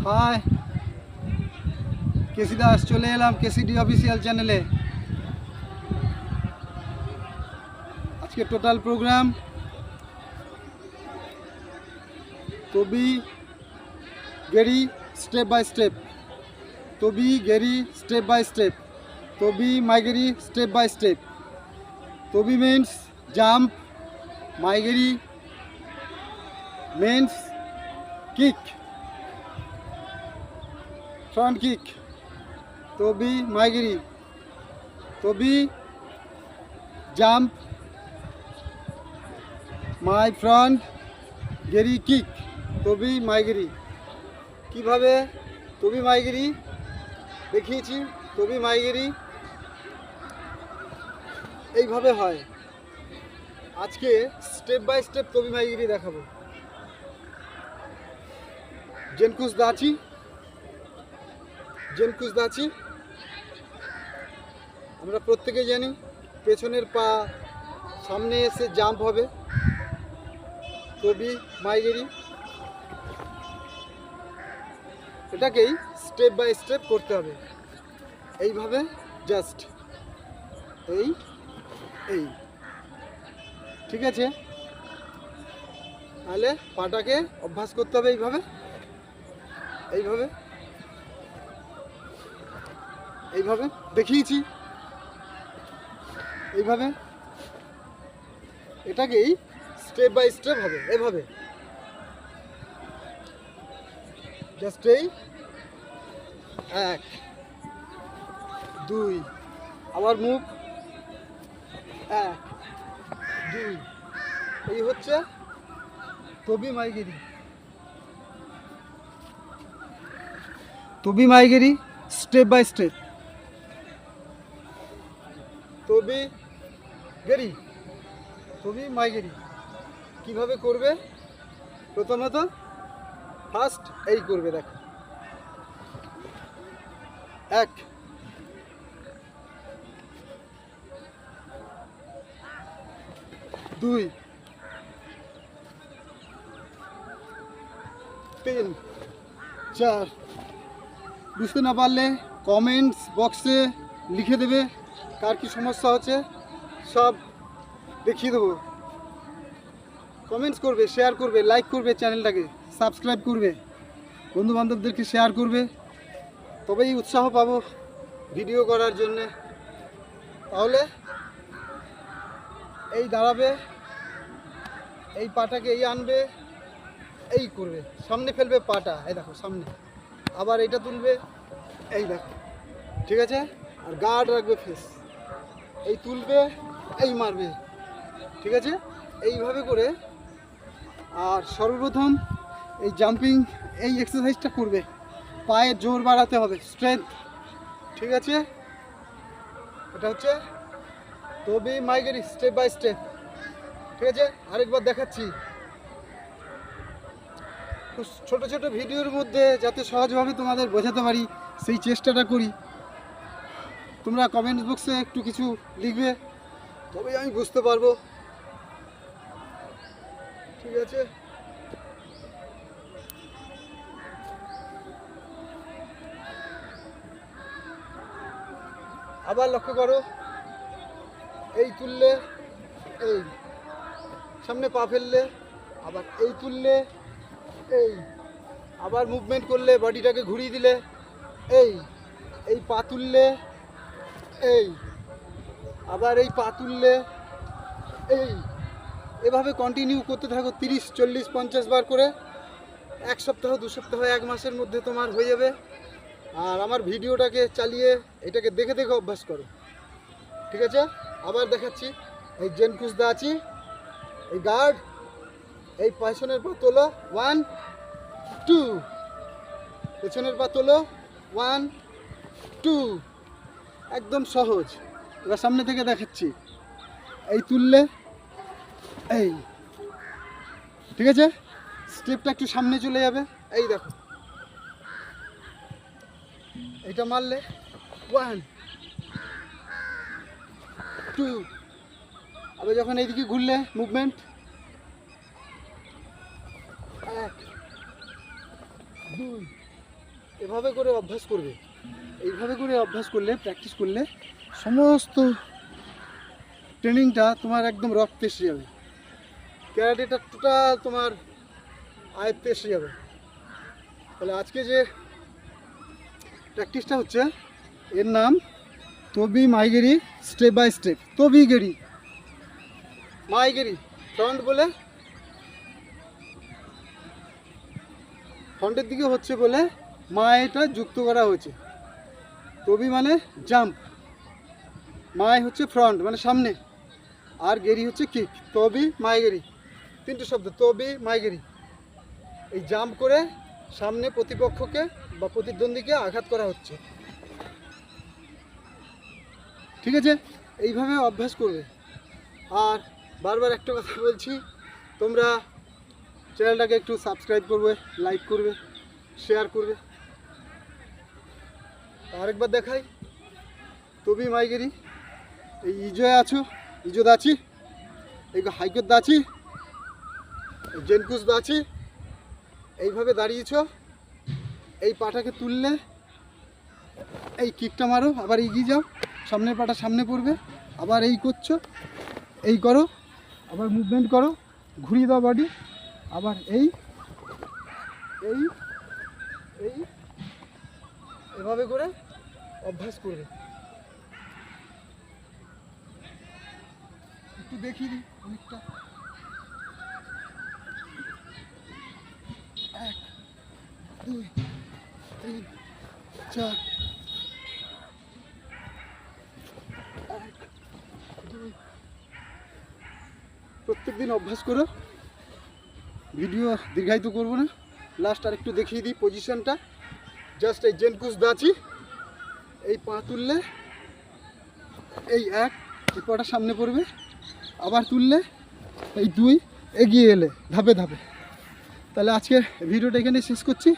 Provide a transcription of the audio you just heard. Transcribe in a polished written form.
High, কেসি দাস চলে এলাম কেসিডি official চ্যানেলে। আজকে টোটাল প্রোগ্রাম তবি গেরি স্টেপ বাই স্টেপ, তবি গেরি স্টেপ বাই স্টেপ, তবি মাইগেরি স্টেপ বাই স্টেপ। তবি means jump, মাইগেরি means kick, front kick. তবি মাইগেরি, তবি জাম্প, মাই ফ্রন্ট, গেরি কিক, তবি মাইগেরি। কিভাবে তবি মাইগেরি দেখিয়েছি। তবি মাইগেরি এইভাবে হয়। আজকে স্টেপ বাই স্টেপ তবি মাইগেরি দেখাবো। জেনকুস দাচি, জেনকুস দাচি আমরা প্রত্যেকে জানি। পেছনের পা সামনে এসে জাম্প হবে, তবি মাইগেরি। এটাকেই স্টেপ বাই স্টেপ করতে হবে। এইভাবে জাস্ট এই এই, ঠিক আছে? তাহলে পাটাকে অভ্যাস করতে হবে এইভাবে এইভাবে এইভাবে দেখিয়েছি। এইভাবে এটাকেই স্টেপ বাই স্টেপ হবে। এভাবে জাস্ট এই 1 2, আবার মুভ 1 2। এই হচ্ছে তবি মাইগেরি। তবি মাইগেরি স্টেপ বাই স্টেপ, তবি গেরি, তবি মাইগেরি। কিভাবে করবে? প্রথমত ফার্স্ট এই করবে, দেখো 1 2 3 4। বুঝতে না পারলে কমেন্টস বক্সে লিখে দেবে কার কি সমস্যা হচ্ছে, সব দেখিয়ে দেবো। কমেন্টস করবে, শেয়ার করবে, লাইক করবে, চ্যানেলটাকে সাবস্ক্রাইব করবে, বন্ধুবান্ধবদেরকে শেয়ার করবে, তবেই উৎসাহ পাবো ভিডিও করার জন্যে। তাহলে এই দাঁড়াবে, এই পাটাকে এই আনবে, এই করবে, সামনে ফেলবে পাটা, এই দেখো সামনে, আবার এইটা তুলবে, এই দেখো, ঠিক আছে? আর গার্ড রাখবে ফেস, এই তুলবে, এই মারবে, ঠিক আছে? এইভাবে করে। আর সর্বপ্রথম এই জাম্পিং এই এক্সারসাইজটা করবে, পায়ে জোর বাড়াতে হবে, স্ট্রেংথ, ঠিক আছে? এটা হচ্ছে তবি মাইগেরি স্টেপ বাই স্টেপ, ঠিক আছে? আরেকবার দেখাচ্ছি। ছোট ছোট ভিডিওর মধ্যে যাতে সহজভাবে তোমাদের বোঝাতে পারি সেই চেষ্টাটা করি। তোমরা কমেন্ট বক্সে একটু কিছু লিখবে, তবেই আমি বুঝতে পারবো, ঠিক আছে? আবার লক্ষ্য করো, এই তুললে, এই সামনে পা ফেললে, আবার এই তুললে, এই আবার মুভমেন্ট করলে, বডিটাকে ঘুরিয়ে দিলে, এই এই পা তুললে, এই আবার এই পা তুললে, এই এভাবে কন্টিনিউ করতে থাকো 30 40 50 বার করে। 1 সপ্তাহ 2 সপ্তাহ 1 মাসের মধ্যে তোমার হয়ে যাবে। আর আমার ভিডিওটাকে চালিয়ে এটাকে দেখে দেখে অভ্যাস করো, ঠিক আছে? আবার দেখাচ্ছি। এই জেনকুস দাচি, এই গার্ড, এই পেছনের পা তোলো 1 2, পেছনের পা তোলো 1 2, একদম সহজ। এবার সামনে থেকে দেখাচ্ছি, এই তুললে, এই, ঠিক আছে? স্টেপটা একটু সামনে চলে যাবে, এই দেখো, এইটা মারলে 1 2, আবার যখন এইদিকে ঘুরলে মুভমেন্ট 1 2 এভাবে করে অভ্যাস করবে। এইভাবে করে অভ্যাস করলে, প্র্যাকটিস করলে সমস্ত ট্রেনিংটা তোমার একদম রক্তে এসে যাবে, ক্যারাটেটা টোটাল তোমার আয়ত্তে এসে যাবে। তাহলে আজকে যে প্র্যাকটিসটা হচ্ছে এর নাম তবি মাইগেরি স্টেপ বাই স্টেপ। তবি গেরি মাইগেরি, ফ্রন্ট বলে ফ্রন্টের দিকে হচ্ছে বলে মায়েটা যুক্ত করা হয়েছে। তবি মানে জাম্প, মায় হচ্ছে ফ্রন্ট মানে সামনে, আর গেরি হচ্ছে কিক। তবি মাইগেরি, তিনটে শব্দ, তবি মাইগেরি। এই জাম্প করে সামনে প্রতিপক্ষকে বা প্রতিদ্বন্দ্বীকে আঘাত করা হচ্ছে, ঠিক আছে? এইভাবে অভ্যাস করবে। আর বারবার একটা কথা বলছি, তোমরা চ্যানেলটাকে একটু সাবস্ক্রাইব করবে, লাইক করবে, শেয়ার করবে। আরেকবার দেখাই, তবি মাইগেরি। এই ইজোয় আছো, ইজো দাছি, এই হাইকোর দাছি, জেনকুস দাছি। এইভাবে দাঁড়িয়েছ, এই পাটাকে তুললে এই কিকটা মারো, আবার এগিয়ে যাও, সামনের পাটা সামনে পড়বে, আবার এই করছো, এই করো, আবার মুভমেন্ট করো, ঘুরিয়ে দাও বডি, আবার এই এই এই এভাবে করে অভ্যাস করবে। একটু দেখিয়ে দিই অনেকটা। 1 2 3 4 1 2। প্রত্যেক দিন অভ্যাস করো। ভিডিও দীর্ঘায়িত করবো না, লাস্ট আর একটু দেখিয়ে দিই পজিশনটা। জাস্ট এই জেনকুস দাঁচি, এই পা তুললে এই 1, এই পাটা সামনে পড়বে, আবার তুললে এই 2, এগিয়ে এলে ধাপে ধাপে। তাহলে আজকে ভিডিওটা এখানে শেষ করছি।